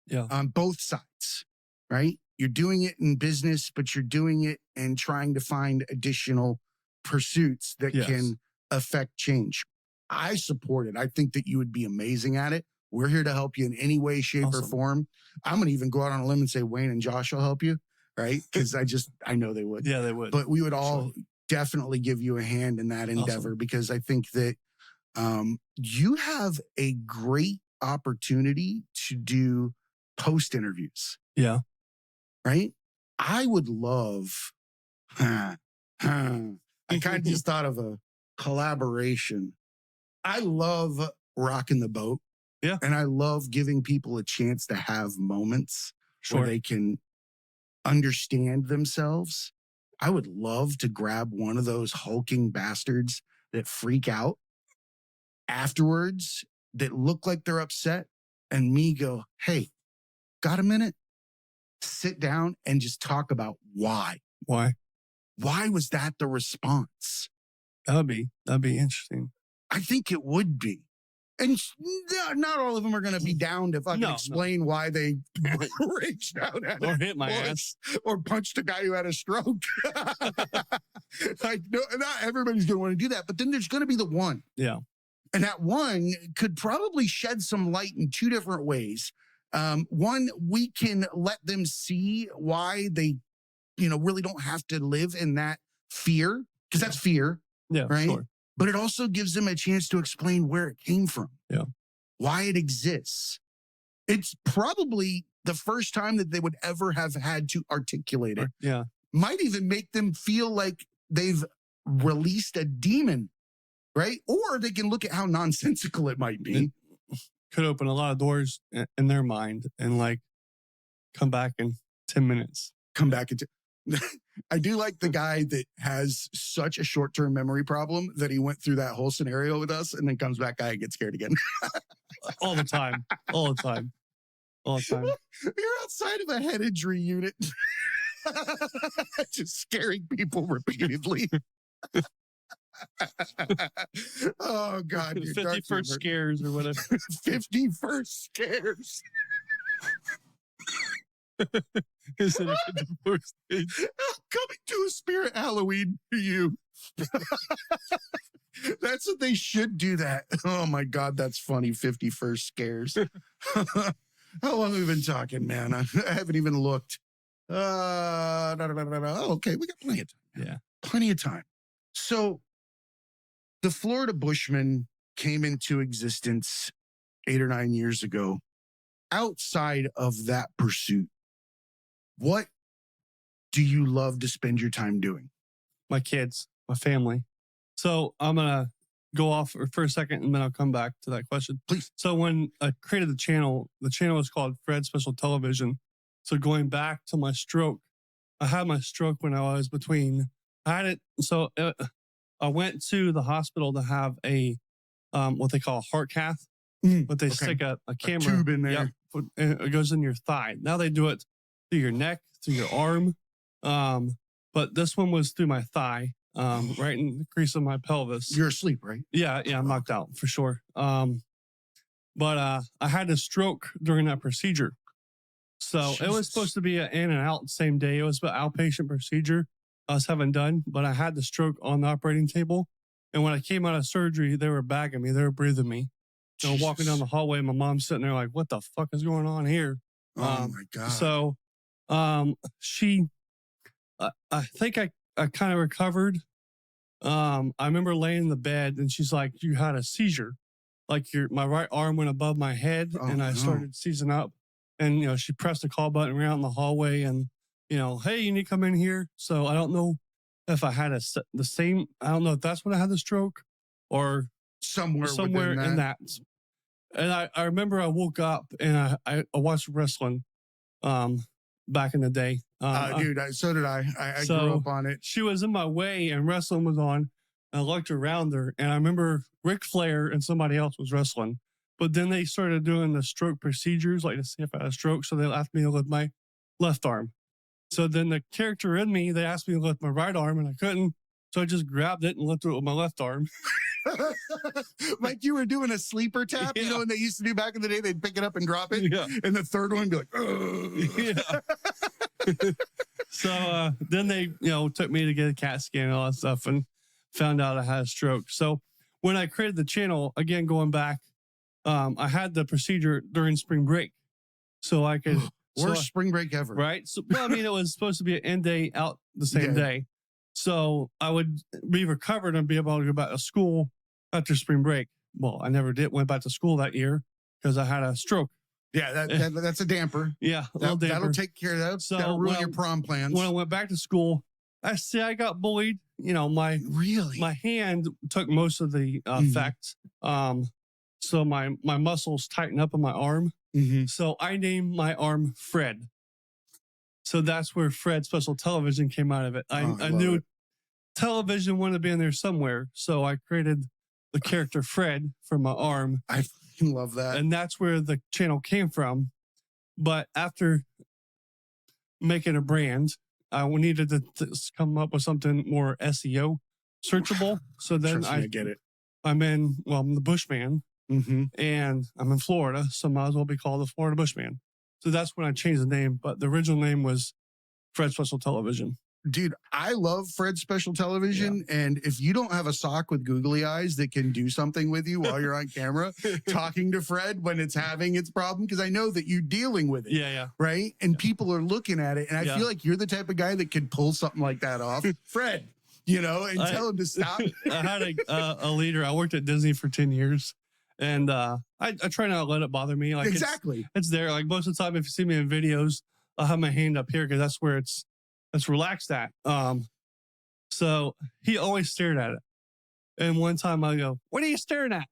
Yeah. on both sides, right? You're doing it in business, but you're doing it and trying to find additional pursuits that Yes. can affect change. I support it. I think that you would be amazing at it. We're here to help you in any way, shape, or Awesome. form. I'm going to even go out on a limb and say Wayne and Josh will help you, right? Because I know they would. Yeah, they would. But we would Sure. all definitely give you a hand in that endeavor Awesome. because I think that you have a great opportunity to do post interviews, Yeah. right? I would love, I kind of just thought of a collaboration. I love rocking the boat. Yeah. And I love giving people a chance to have moments Sure. where they can understand themselves. I would love to grab one of those hulking bastards that freak out afterwards, that look like they're upset, and me go, hey, got a minute? Sit down and just talk about why. Why? Why was that the response? That'd be interesting. I think it would be. And not all of them are going to be down to fucking explain why they reached out at or hit my ass or punched a guy who had a stroke. Like, no, not everybody's going to want to do that, but then there's going to be the one. Yeah. And that one could probably shed some light in two different ways. One, we can let them see why they, really don't have to live in that fear, because that's fear. Yeah. Right. Sure. But it also gives them a chance to explain where it came from. Yeah. Why it exists. It's probably the first time that they would ever have had to articulate it. Yeah. Might even make them feel like they've released a demon, right? Or they can look at how nonsensical it might be. It could open a lot of doors in their mind and come back in 10 minutes. Come back into. I do like the guy that has such a short-term memory problem that he went through that whole scenario with us and then comes back and gets scared again. All the time. All the time. All the time. You're outside of a head injury unit. Just scaring people repeatedly. Oh, God. 51st scares or whatever. 51st scares. Instead of 54th stage. Coming to a spirit Halloween for you. That's what they should do that. Oh my God, that's funny. 51st scares. How long have we been talking, man? I haven't even looked. Okay, we got plenty of time. Yeah. Plenty of time. So the Florida Bushman came into existence 8 or 9 years ago. Outside of that pursuit, what do you love to spend your time doing? My kids, my family. So I'm going to go off for a second and then I'll come back to that question. Please. So when I created the channel was called Fred Special Television. So going back to my stroke, I had my stroke when I was I went to the hospital to have a, what they call a heart cath, but they stick a camera tube in there. Yep, and it goes in your thigh. Now they do it through your neck, through your arm. But this one was through my thigh, right in the crease of my pelvis. You're asleep, right? Yeah, I'm knocked out for sure. But I had a stroke during that procedure. So it was supposed to be an in and out same day. It was an outpatient procedure I was having done, but I had the stroke on the operating table. And when I came out of surgery, they were bagging me. They were breathing me. Walking down the hallway, my mom's sitting there like, what the fuck is going on here? Oh my God. So I think I kind of recovered. I remember laying in the bed and she's like, you had a seizure. Like my right arm went above my head and I started seizing up. And, she pressed the call button around the hallway and, hey, you need to come in here. So I don't know if I had the same, I don't know if that's when I had the stroke or somewhere in that. And I remember I woke up and I watched wrestling back in the day. Dude, so did I. I grew up on it. She was in my way and wrestling was on. I looked around her and I remember Ric Flair and somebody else was wrestling. But then they started doing the stroke procedures, like to see if I had a stroke. So they asked me to lift my left arm. So then the character in me, they asked me to lift my right arm and I couldn't. So I just grabbed it and lifted it with my left arm. Like you were doing a sleeper tap, you know, and they used to do back in the day, they'd pick it up and drop it. Yeah. And the third one be like, ugh. Yeah. So then they, took me to get a CAT scan and all that stuff and found out I had a stroke. So when I created the channel, again, going back, I had the procedure during spring break. So I could. Worst spring break ever. Right. So, well, I mean, it was supposed to be an end day out the same day. So I would be recovered and be able to go back to school after spring break. Well, I never went back to school that year because I had a stroke. Yeah, that's a damper. Yeah, a little damper. That'll take care of that. So, that'll ruin your prom plans. When I went back to school, I got bullied. My hand took most of the effect. So my muscles tightened up in my arm. Mm-hmm. So I named my arm Fred. So that's where Fred Special Television came out of it. I knew television wanted to be in there somewhere. So I created the character Fred for my arm. I fucking love that. And that's where the channel came from. But after making a brand, I needed to come up with something more SEO searchable. So then I get it. I'm the Bushman. Mm-hmm. And I'm in Florida, so might as well be called the Florida Bushman. So that's when I changed the name, but the original name was Fred Special Television. Dude, I love Fred Special Television. Yeah. And if you don't have a sock with googly eyes that can do something with you while you're on camera, talking to Fred when it's having its problem, because I know that you're dealing with it. Yeah. Right? And people are looking at it. And I feel like you're the type of guy that could pull something like that off. Fred, and tell him to stop. I had a leader. I worked at Disney for 10 years. And I try not to let it bother me. Like exactly. It's there. Like most of the time, if you see me in videos, I'll have my hand up here because that's where it's relaxed at. So he always stared at it. And one time I go, "What are you staring at?"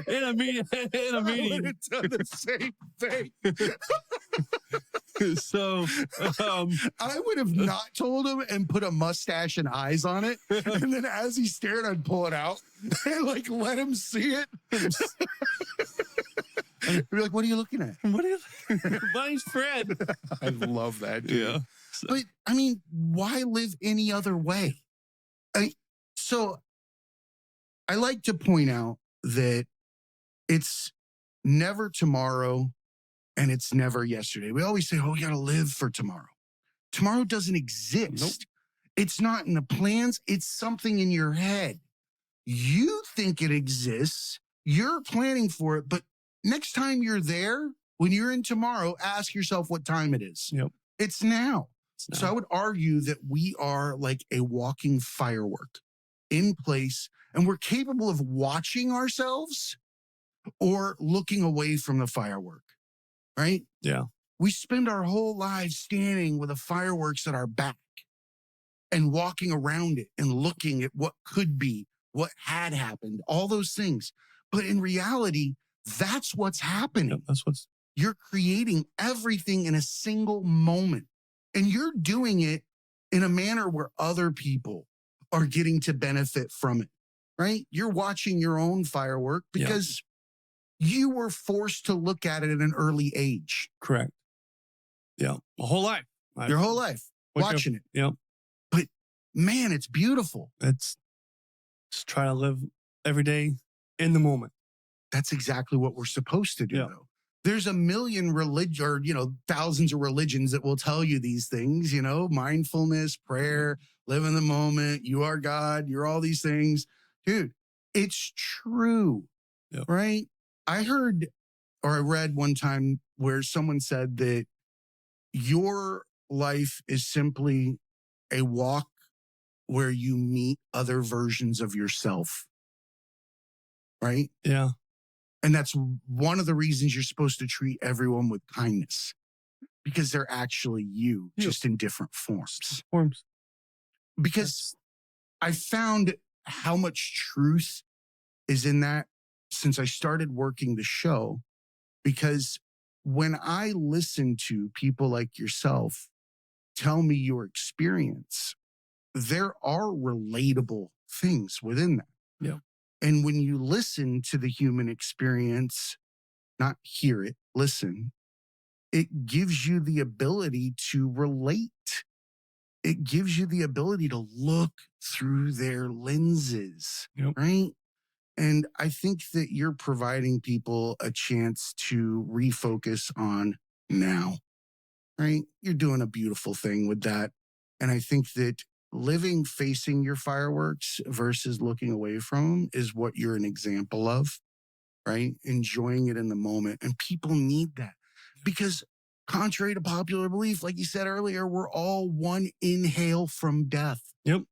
in a meeting. I would have done the same thing. So I would have not told him and put a mustache and eyes on it. And then as he stared, I'd pull it out and let him see it. I'd be like, what are you looking at? What are you? My name's Fred. I love that, dude. Yeah. But I mean, why live any other way? So I like to point out that it's never tomorrow and it's never yesterday. We always say, we got to live for tomorrow. Tomorrow doesn't exist. Nope. It's not in the plans. It's something in your head. You think it exists. You're planning for it. But next time you're there, when you're in tomorrow, ask yourself what time it is. Yep. It's now. So I would argue that we are like a walking firework in place, and we're capable of watching ourselves or looking away from the firework, right? Yeah. We spend our whole lives standing with the fireworks at our back and walking around it and looking at what could be, what had happened, all those things. But in reality, that's what's happening. Yep, you're creating everything in a single moment. And you're doing it in a manner where other people are getting to benefit from it, right? You're watching your own firework because you were forced to look at it at an early age. Correct. Yeah. My whole life. Your whole life watching it. Yeah. But man, it's beautiful. It's just try to live every day in the moment. That's exactly what we're supposed to do, though. There's a million thousands of religions that will tell you these things, mindfulness, prayer, live in the moment, you are God, you're all these things. Dude, it's true, right? I heard or I read one time where someone said that your life is simply a walk where you meet other versions of yourself, right? Yeah. And that's one of the reasons you're supposed to treat everyone with kindness, because they're actually you, just in different forms. Because I found how much truth is in that since I started working the show, because when I listen to people like yourself tell me your experience, there are relatable things within that. Yeah. And when you listen to the human experience, not hear it, listen, it gives you the ability to relate. it gives you the ability to look through their lenses, Yep. right? And I think that you're providing people a chance to refocus on now, right? You're doing a beautiful thing with that. And I think that living facing your fireworks versus looking away from them is what you're an example of, right? Enjoying it in the moment. And people need that because, contrary to popular belief, like you said earlier, we're all one inhale from death. Yep.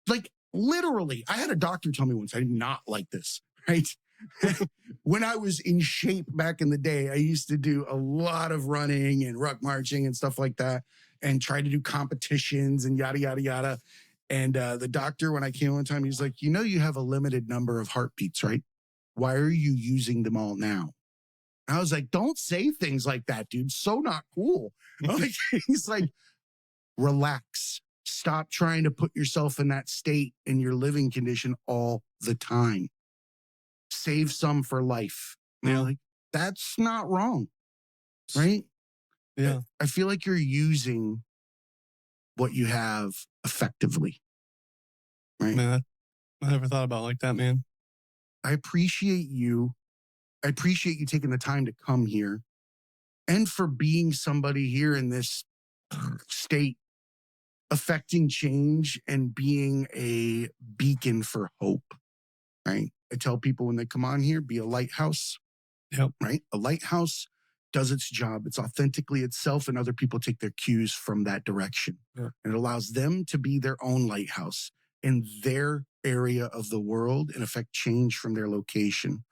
Like literally, I had a doctor tell me once, I did not like this, right? When I was in shape back in the day, I used to do a lot of running and ruck marching and stuff like that and try to do competitions and yada, yada, yada. And the doctor, when I came one time, he's like, you have a limited number of heartbeats, right? Why are you using them all now? I was like, don't say things like that, dude. So not cool. Like, he's like, relax. Stop trying to put yourself in that state in your living condition all the time. Save some for life. Yeah. Like, that's not wrong, right? Yeah. I feel like you're using what you have effectively, right? Man, I never thought about it like that, man. I appreciate you. I appreciate you taking the time to come here and for being somebody here in this state, affecting change and being a beacon for hope, right? I tell people when they come on here, be a lighthouse, Yep. right? A lighthouse does its job. It's authentically itself, and other people take their cues from that direction. Yeah. And it allows them to be their own lighthouse in their area of the world and affect change from their location.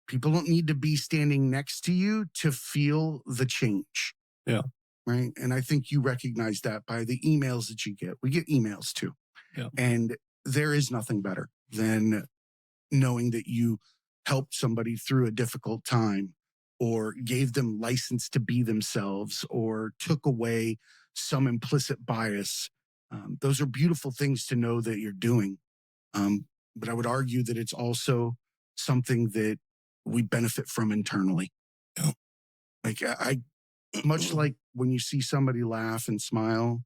People don't need to be standing next to you to feel the change. Yeah. Right. And I think you recognize that by the emails that you get. We get emails too. Yeah. And there is nothing better than knowing that you helped somebody through a difficult time or gave them license to be themselves or took away some implicit bias. Those are beautiful things to know that you're doing. But I would argue that it's also something that we benefit from internally. Yeah. Like I much like when you see somebody laugh and smile,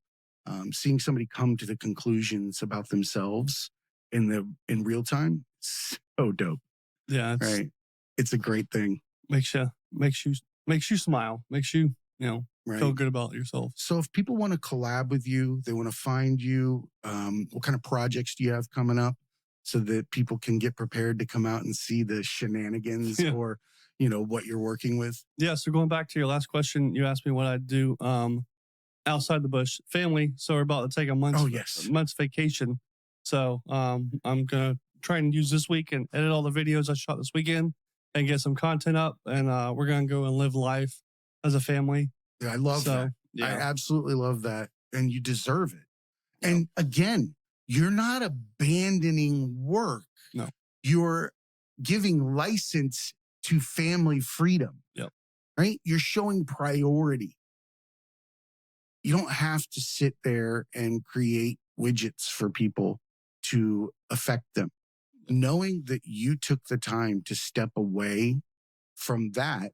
seeing somebody come to the conclusions about themselves in real time, so dope. Yeah. Right. It's a great thing. Makes you smile, makes you, feel Right. good about yourself. So if people want to collab with you, they want to find you, what kind of projects do you have coming up so that people can get prepared to come out and see the shenanigans Yeah. or, what you're working with? Yeah. So going back to your last question, you asked me what I'd do outside the bush. Family. So we're about to take a month's vacation. So I'm gonna try and use this week and edit all the videos I shot this weekend and get some content up. And we're gonna go and live life as a family. Yeah, I love that. Yeah. I absolutely love that. And you deserve it. Yep. And again, you're not abandoning work. No. You're giving license to family freedom. Yep. Right? You're showing priority. You don't have to sit there and create widgets for people to affect them. Knowing that you took the time to step away from that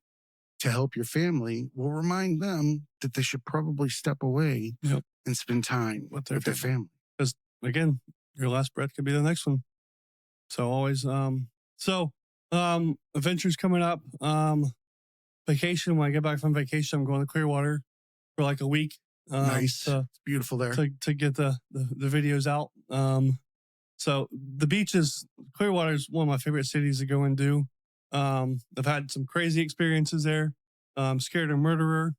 to help your family will remind them that they should probably step away Yep. and spend time with their family. Because again, your last breath could be the next one. So always, adventures coming up. Vacation. When I get back from vacation, I'm going to Clearwater for like a week. Nice. It's beautiful there. To get the videos out. So the beaches, Clearwater is one of my favorite cities to go and do. I've had some crazy experiences there. Scared a murderer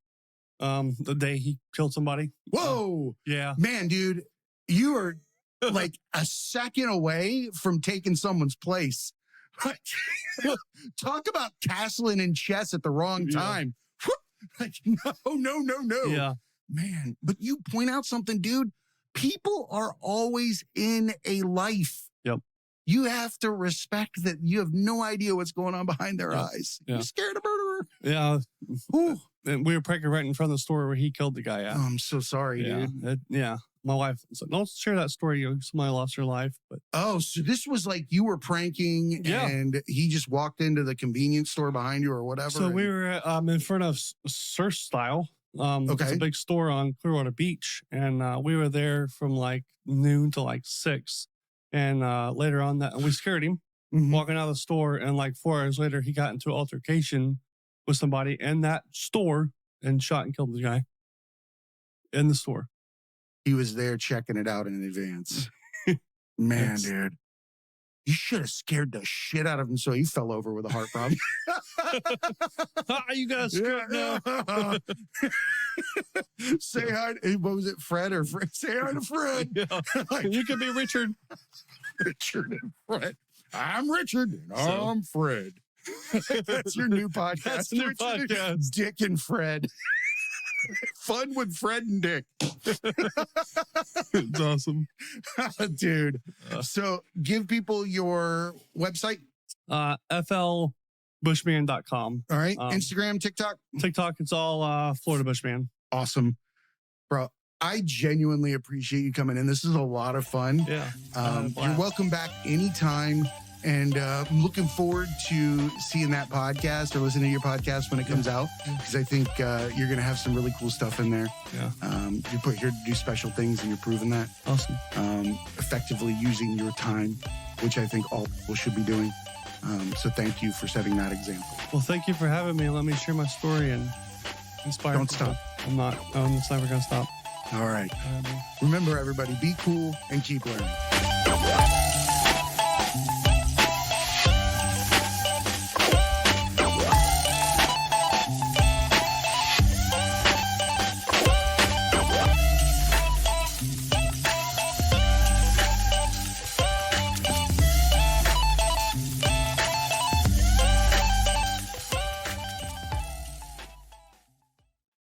the day he killed somebody. Whoa. Yeah. Man, dude, you are like a second away from taking someone's place. Talk about castling in chess at the wrong time. Like, no. Yeah. Man, but you point out something, dude. People are always in a life. Yep. You have to respect that you have no idea what's going on behind their eyes. Yeah. You're scared of murderer. Yeah. Ooh. And we were pranking right in front of the store where he killed the guy at. Oh, I'm so sorry, dude. My wife said, don't share that story. Somebody lost their life. But so this was like you were pranking and he just walked into the convenience store behind you or whatever. So we were in front of Surf Style. It's Okay. a big store on Clearwater Beach, and we were there from like noon to like 6. And later on that, we scared him Mhm. walking out of the store, and like 4 hours later, he got into an altercation with somebody in that store and shot and killed the guy in the store. He was there checking it out in advance. Man, Yes. dude. You should have scared the shit out of him so he fell over with a heart problem. You got scared now. Say hi. What was it, Fred or Fred? Say hi to Fred. Yeah. Like, You could be Richard. Richard and Fred. I'm Richard and So- I'm Fred. That's your new podcast. That's the new Richard and podcast. Dick and Fred. Fun with Fred and Dick. It's awesome. Dude. So give people your website. FLBushman.com. All right. Um, Instagram, TikTok. TikTok, it's all Florida Bushman. Awesome. Bro, I genuinely appreciate you coming in. This is a lot of fun. Yeah. You're welcome back anytime. And I'm looking forward to seeing that podcast or listening to your podcast when it comes out, because I think you're going to have some really cool stuff in there. Yeah. You're put here to do special things, and you're proving that. Awesome. Effectively using your time, which I think all people should be doing. So thank you for setting that example. Well, thank you for having me. Let me share my story and inspire Don't people. stop. I'm not. It's never going to stop. All right. Remember, everybody, be cool and keep learning.